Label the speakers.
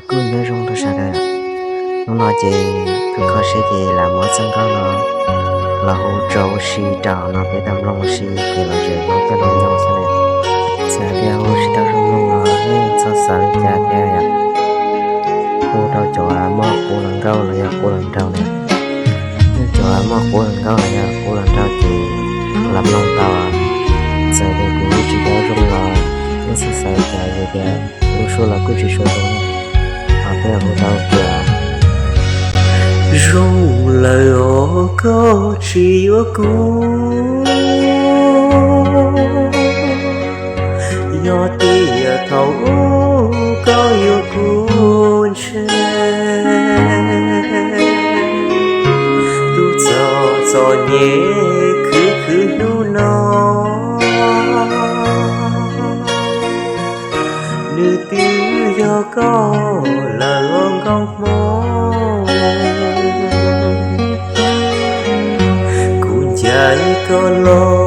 Speaker 1: Cứ nhớ rong tôi sao đây ạ nó nói chị cứ có sẽ gì là mỗi sân có nó là hỗ trợ si trào nó phải tầm lòng si thì là rồi nó cho nó nhau sao này xa theo si tao rong rong nó nên sao xa lên cha theo ạ cô đâu chỗ là mơ cô lần câu là do cô lần trâu này nhưng chỗ là mơ cô lần câu là do cô lần trâu thì làm lòng tao à giờ thì cô chỉ có rong là nên sao xa cha về cái cô số là cô chỉ số thôi à bây giờ cô tao kìa
Speaker 2: rung lời ô câu chỉ ô cũ do tia thấu có yêu cuốn che tu gió nhẹ cứ nu nó nữ tiếng do có là lòng góc mơ chạy con lo